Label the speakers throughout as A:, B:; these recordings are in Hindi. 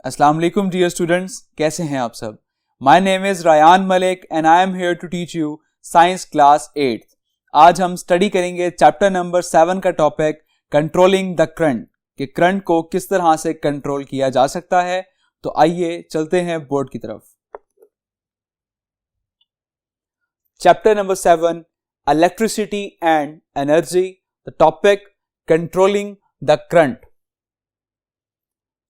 A: अस्सलाम वालेकुम डियर स्टूडेंट्स, कैसे हैं आप सब। My name is Rayan Malik and I am here to teach you science class 8। आज हम स्टडी करेंगे चैप्टर नंबर 7 का टॉपिक कंट्रोलिंग द करंट, कि करंट को किस तरह से कंट्रोल किया जा सकता है। तो आइए चलते हैं बोर्ड की तरफ। Chapter number 7 electricity and energy, the topic controlling the current.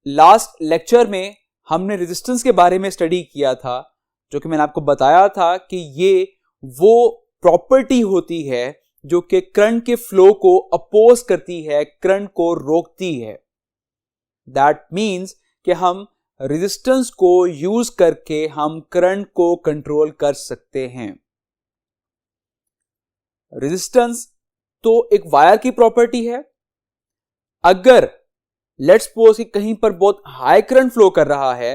A: Last lecture में हमने रेजिस्टेंस के बारे में स्टडी किया था, जो कि मैंने आपको बताया था कि ये वो प्रॉपर्टी होती है जो कि करंट के फ्लो को अपोज करती है, करंट को रोकती है। दैट मींस कि हम रेजिस्टेंस को यूज करके हम करंट को कंट्रोल कर सकते हैं। रेजिस्टेंस तो एक वायर की प्रॉपर्टी है। अगर लेट्स सपोज कि कहीं पर बहुत हाई करंट फ्लो कर रहा है,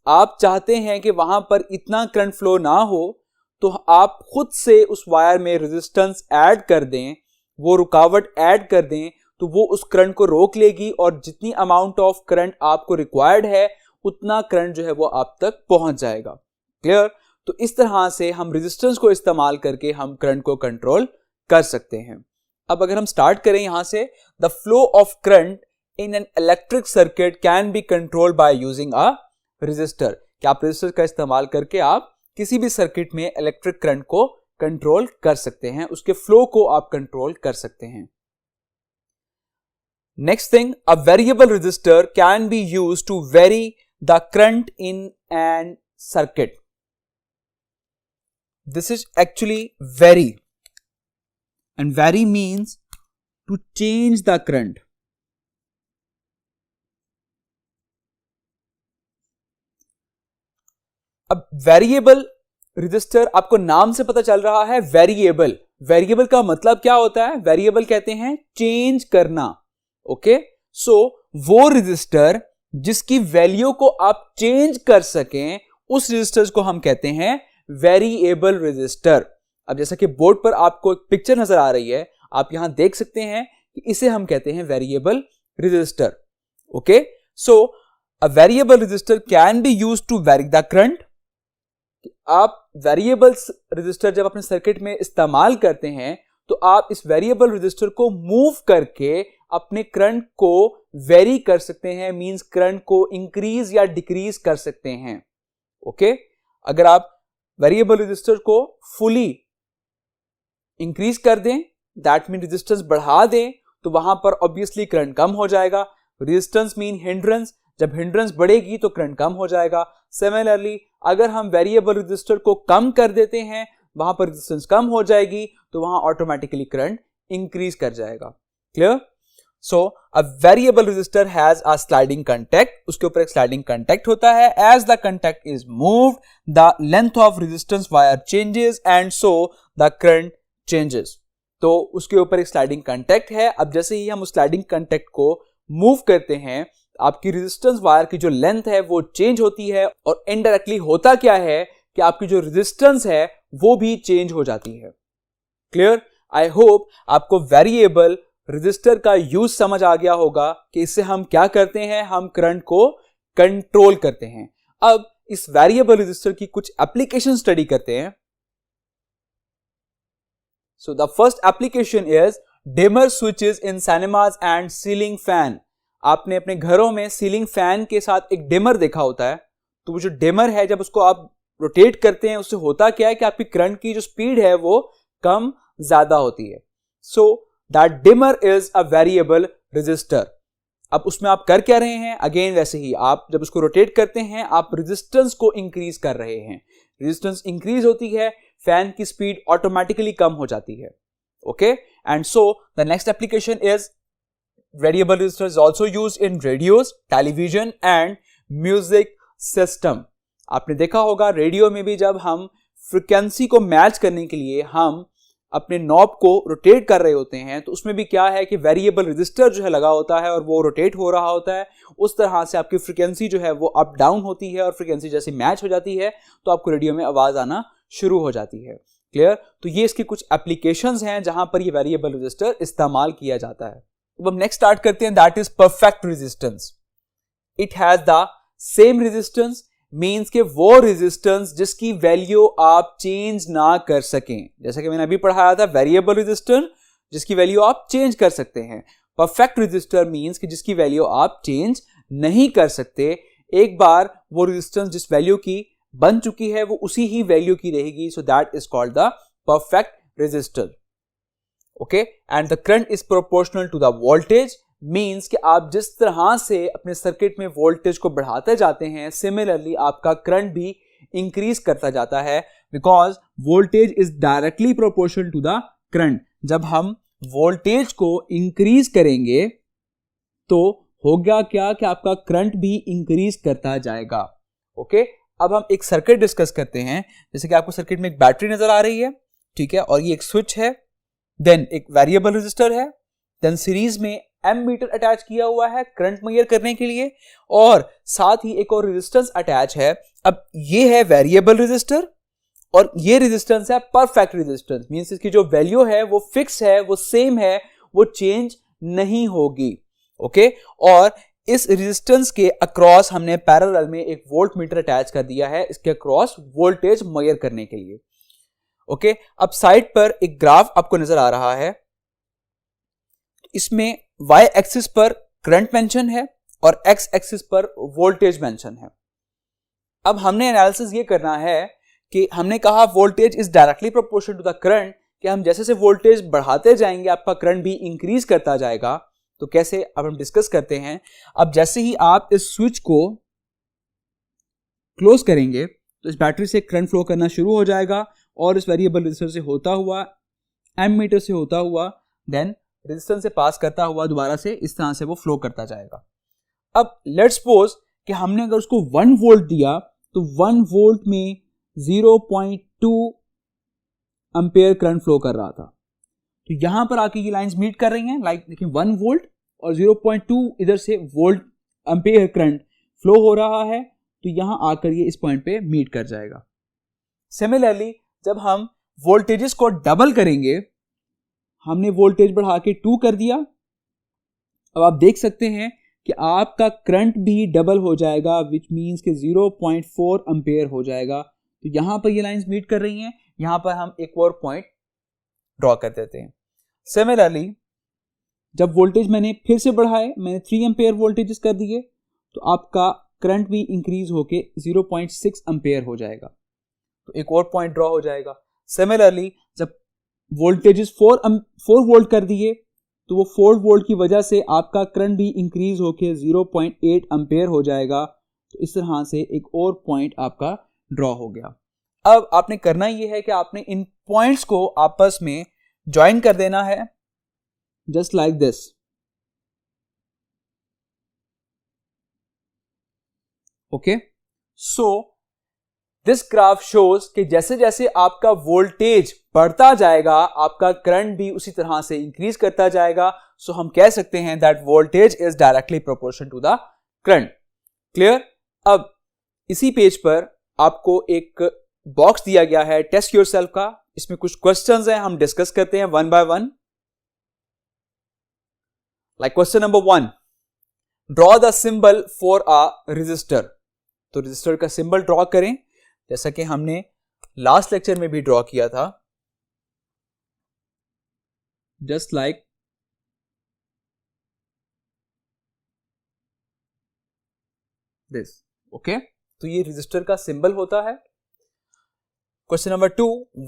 A: आप चाहते हैं कि वहां पर इतना करंट फ्लो ना हो, तो आप खुद से उस वायर में रेजिस्टेंस ऐड कर दें, वो रुकावट ऐड कर दें, तो वो उस करंट को रोक लेगी और जितनी अमाउंट ऑफ करंट आपको रिक्वायर्ड है उतना करंट जो है वो आप तक पहुंच जाएगा। क्लियर? तो इस तरह से हम रेजिस्टेंस को इस्तेमाल करके हम करंट को कंट्रोल कर सकते हैं। अब अगर हम स्टार्ट करें यहां से, the flow of current in an electric circuit can be controlled by using a resistor। क्या आप रेजिस्टर का इस्तेमाल करके आप किसी भी सर्किट में इलेक्ट्रिक करंट को कंट्रोल कर सकते हैं, उसके फ्लो को आप कंट्रोल कर सकते हैं। Next thing, a variable resistor can be used to vary the current in an circuit. This is actually vary, and vary means to change the current. अब वेरिएबल रेजिस्टर, आपको नाम से पता चल रहा है वेरिएबल। वेरिएबल का मतलब क्या होता है? वेरिएबल कहते हैं चेंज करना। ओके, सो वो रेजिस्टर जिसकी वैल्यू को आप चेंज कर सकें, उस रेजिस्टर को हम कहते हैं वेरिएबल रेजिस्टर। अब जैसा कि बोर्ड पर आपको एक पिक्चर नजर आ रही है, आप यहां देख सकते हैं कि इसे हम कहते हैं variable resistor. Okay, so a variable resistor can be used to vary the current. आप वेरिएबल रेजिस्टर जब अपने सर्किट में इस्तेमाल करते हैं, तो आप इस वेरिएबल रेजिस्टर को मूव करके अपने करंट को वेरी कर सकते हैं, मींस करंट को इंक्रीज या डिक्रीज कर सकते हैं। ओके, अगर आप वेरिएबल रेजिस्टर को फुली इंक्रीज कर दें, दैट मीन रेजिस्टेंस बढ़ा दें, तो वहां पर ऑब्वियसली करंट कम हो जाएगा। रेजिस्टेंस मीन हिंड्रेंस, जब हिंड्रेंस बढ़ेगी तो करंट कम हो जाएगा। सिमिलरली अगर हम वेरिएबल रेजिस्टर को कम कर देते हैं, वहां पर रेजिस्टेंस कम हो जाएगी, तो वहां ऑटोमेटिकली करंट इंक्रीज कर जाएगा। Clear? So a variable resistor has a sliding contact, उसके ऊपर एक स्लाइडिंग कांटेक्ट होता है। As the contact is moved, the length of resistance wire changes and so the current changes. तो उसके ऊपर एक स्लाइडिंग कांटेक्ट है। अब जैसे ही हम उस स्लाइडिंग कांटेक्ट को मूव करते हैं, आपकी रेजिस्टेंस वायर की जो लेंथ है वो चेंज होती है, और इनडायरेक्टली होता क्या है कि आपकी जो रेजिस्टेंस है वो भी चेंज हो जाती है। क्लियर? आई होप आपको वेरिएबल रेजिस्टर का यूज समझ आ गया होगा कि इससे हम क्या करते हैं, हम करंट को कंट्रोल करते हैं। अब इस वेरिएबल रेजिस्टर की कुछ एप्लीकेशन स्टडी करते हैं। So the first application is dimmer switches in cinemas and ceiling fan. आपने अपने घरों में सीलिंग फैन के साथ एक डिमर देखा होता है। तो वो जो डिमर है, जब उसको आप रोटेट करते हैं, उससे होता क्या है कि आपकी करंट की जो स्पीड है वो कम ज्यादा होती है। So that dimmer is a variable resistor. अब उसमें आप कर क्या रहे हैं? अगेन वैसे ही, आप जब उसको रोटेट करते हैं, आप रेजिस्टेंस को इंक्रीज कर रहे हैं। रेजिस्टेंस इंक्रीज होती है, फैन की स्पीड ऑटोमेटिकली कम हो जाती है। Okay, and so the next application is variable resistor is also used in radios, television and music system। आपने देखा होगा रेडियो में भी जब हम फ्रीक्वेंसी को मैच करने के लिए हम अपने नॉब को रोटेट कर रहे होते हैं, तो उसमें भी क्या है कि वेरिएबल रेजिस्टर जो है लगा होता है और वो रोटेट हो रहा होता है। उस तरह से आपकी फ्रीक्वेंसी जो है वो अप डाउन होती है, और फ्रीक्वेंसी जैसे मैच हो जाती है तो आपको रेडियो में आवाज आना शुरू हो जाती है। क्लियर? तो ये इसकी कुछ एप्लीकेशंस हैं जहां पर ये वेरिएबल रेजिस्टर इस्तेमाल किया जाता है। अब हम नेक्स्ट स्टार्ट करते हैं, that is perfect resistance. It has the same resistance means कि वो रेजिस्टेंस जिसकी वैल्यू आप चेंज ना कर सकें। जैसा कि मैंने अभी पढ़ाया था, वेरिएबल रेजिस्टर जिसकी वैल्यू आप चेंज कर सकते हैं। परफेक्ट रेजिस्टर मींस कि जिसकी वैल्यू आप चेंज नहीं कर सकते। एक बार वो रेजिस्टेंस जिस वैल्यू की बन चुकी है वो उसी ही वैल्यू की रहेगी, so that is called the perfect resistor. Okay, and the current is proportional to the voltage means कि आप जिस तरह से अपने सर्किट में वोल्टेज को बढ़ाते जाते हैं, सिमिलरली आपका करंट भी इंक्रीज करता जाता है, because voltage is directly proportional to the current. जब हम वोल्टेज को इंक्रीज करेंगे तो हो गया क्या कि आपका करंट भी इंक्रीज करता जाएगा। ओके, अब हम एक सर्किट डिस्कस करते हैं। जैसे कि आपको सर्किट में एक बैटरी नजर आ रही है, ठीक है, और ये एक स्विच है, देन एक वेरिएबल रेजिस्टर है, देन सीरीज में एमीटर अटैच किया हुआ है करंट मेजर करने के लिए, और साथ ही एक और रेजिस्टेंस अटैच है। अब ये है वेरिएबल रेजिस्टर और ये रेजिस्टेंस है परफेक्ट रेजिस्टेंस, मींस इसकी जो वैल्यू है वो फिक्स है, वो सेम है, वो चेंज नहीं होगी। ओके, और इस रेजिस्टेंस के अक्रॉस हमने पैरेलल में एक वोल्ट मीटर अटैच कर दिया है इसके अक्रॉस वोल्टेज मेजर करने के लिए। ओके, अब साइड पर एक ग्राफ आपको नजर आ रहा है, इसमें y एक्सिस पर करंट मेंशन है और x एक्सिस पर वोल्टेज मेंशन है। अब हमने एनालिसिस ये करना है कि हमने कहा voltage is directly proportional to the current, कि हम जैसे जैसे वोल्टेज बढ़ाते जाएंगे आपका करंट भी इंक्रीज करता जाएगा। तो कैसे, अब हम डिस्कस करते हैं। अब जैसे ही आप इस स्विच को क्लोज करेंगे तो इस बैटरी से करंट फ्लो करना शुरू हो जाएगा और इस वेरिएबल रेजिस्टर से होता हुआ, एमीटर से होता हुआ, देन रेजिस्टेंस से पास करता हुआ दोबारा से इस तरह से वो फ्लो करता जाएगा। अब लेट्स सपोज कि हमने अगर उसको 1 वोल्ट दिया तो 1 वोल्ट में 0.2 एम्पेयर करंट फ्लो कर रहा था। तो यहां पर आके ये लाइंस मीट कर रही हैं, लाइक देखिए 1 वोल्ट और 0.2 इधर से वोल्ट एम्पेयर करंट फ्लो हो रहा है, तो यहां आकर ये इस पॉइंट पे मीट कर जाएगा। सिमिलरली जब हम वोल्टेजेस को डबल करेंगे, हमने वोल्टेज बढ़ा के 2 कर दिया, अब आप देख सकते हैं कि आपका करंट भी डबल हो जाएगा, विच मींस कि 0.4 एम्पेयर हो जाएगा। तो यहां पर ये लाइंस मीट कर रही हैं, यहां पर हम एक और पॉइंट ड्रॉ कर देते हैं। सिमिलरली जब वोल्टेज मैंने फिर से बढ़ाए, मैंने 3 एम्पेयर वोल्टेजेस कर दिए, तो आपका करंट भी इंक्रीज होके 0.6 एम्पेयर हो जाएगा, तो एक और पॉइंट ड्रॉ हो जाएगा। सिमिलरली जब वोल्टेजेस 4 वोल्ट कर दिए तो वो 4 वोल्ट की वजह से आपका करंट भी इंक्रीज होके 0.8 एम्पेयर हो जाएगा। तो इस तरह से एक और पॉइंट आपका ड्रॉ हो गया। अब आपने करना यह है कि आपने इन पॉइंट्स को आपस में ज्वाइन कर देना है, just like this. Okay, so this graph shows कि जैसे जैसे आपका वोल्टेज बढ़ता जाएगा आपका करंट भी उसी तरह से इंक्रीज करता जाएगा। सो हम कह सकते हैं that voltage is directly proportional to the current. Clear? अब इसी पेज पर आपको एक बॉक्स दिया गया है टेस्ट योरसेल्फ का, इसमें कुछ क्वेश्चंस हैं, हम डिस्कस करते हैं one by one. Like question number 1, draw the symbol for a resistor. तो रेजिस्टर का सिंबल ड्रॉ करें, जैसा कि हमने लास्ट लेक्चर में भी ड्रॉ किया था, जस्ट लाइक दिस। ओके, तो ये रेजिस्टर का सिंबल होता है। Question number 2,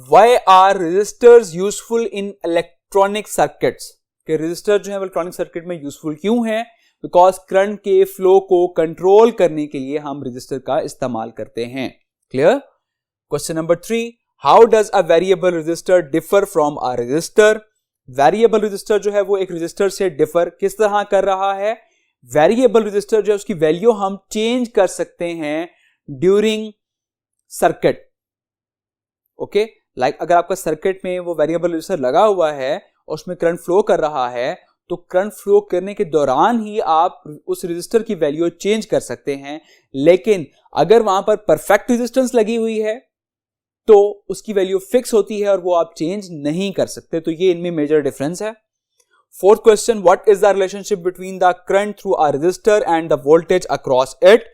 A: why are resistors useful in electronic circuits. कि रेजिस्टर जो है इलेक्ट्रॉनिक सर्किट में यूजफुल क्यों है? बिकॉज करंट के फ्लो को कंट्रोल करने के लिए हम रेजिस्टर का इस्तेमाल करते हैं। Clear? Question number 3, how does a variable resistor differ from a resistor. Variable resistor जो है वो एक रेजिस्टर से डिफर किस तरह कर रहा है? वेरिएबल रेजिस्टर जो है उसकी वैल्यू हम चेंज कर सकते हैं ड्यूरिंग सर्किट। ओके, लाइक अगर आपका सर्किट में वो वेरिएबल रेजिस्टर लगा हुआ है और उसमें करंट फ्लो कर रहा है, तो करंट फ्लो करने के दौरान ही आप उस रेजिस्टर की वैल्यू चेंज कर सकते हैं। लेकिन अगर वहां पर परफेक्ट रेजिस्टेंस लगी हुई है तो उसकी वैल्यू फिक्स होती है और वो आप चेंज नहीं कर सकते। तो ये इनमें मेजर डिफरेंस है। Fourth question, what is the relationship between the current through a resistor and the voltage across it.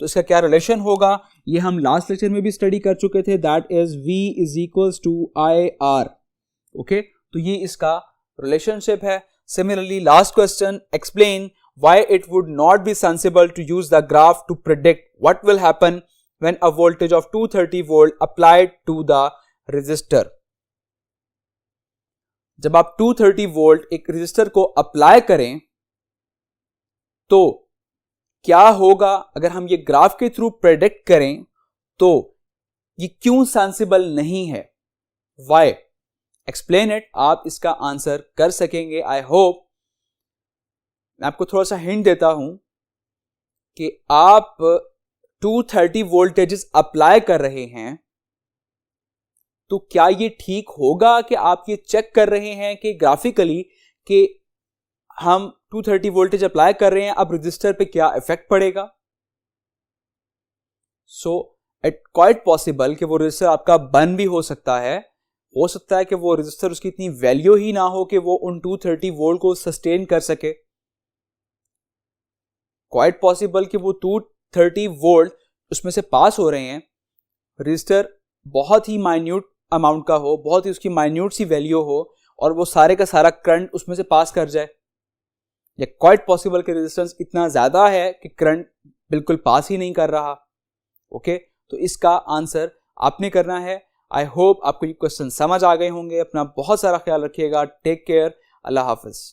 A: तो इसका क्या रिलेशन होगा, ये हम लास्ट लेक्चर में भी स्टडी कर चुके थे, that is V is equals to IR। Okay, तो ये इसका रिलेशनशिप है। Similarly last question, explain why it would not be sensible to use the graph to predict what will happen when a voltage of 230 volt applied to the resistor. जब आप 230 वोल्ट एक रेजिस्टर को अप्लाई करें तो क्या होगा, अगर हम ये ग्राफ के थ्रू प्रेडिक्ट करें तो ये क्यों सेंसिबल नहीं है, व्हाई, एक्सप्लेन इट। आप इसका आंसर कर सकेंगे आई होप। मैं आपको थोड़ा सा हिंट देता हूं कि आप 230 वोल्टेजेस अप्लाई कर रहे हैं, तो क्या ये ठीक होगा कि आप ये चेक कर रहे हैं कि ग्राफिकली कि हम 230 वोल्टेज अप्लाई कर रहे हैं, अब रजिस्टर पे क्या इफेक्ट पड़ेगा। सो इट क्वाइट पॉसिबल कि वो रजिस्टर आपका बंद भी हो सकता है कि वो रजिस्टर उसकी इतनी वैल्यू ही ना हो कि वो उन 230 वोल्ट को सस्टेन कर सके। क्वाइट पॉसिबल कि वो 230 वोल्ट उसमें से पास हो रहे हैं, रजिस्टर बहुत ही माइन्यूट अमाउंट का हो, बहुत ही उसकी माइन्यूट सी वैल्यू हो और वो सारे का सारा करंट उसमें से पास कर जाए, या क्वाइट पॉसिबल कि रेजिस्टेंस इतना ज्यादा है कि करंट बिल्कुल पास ही नहीं कर रहा। ओके, तो इसका आंसर आपने करना है। आई होप आपको ये क्वेश्चन समझ आ गए होंगे। अपना बहुत सारा ख्याल रखिएगा। Take care. अल्लाह हाफिज।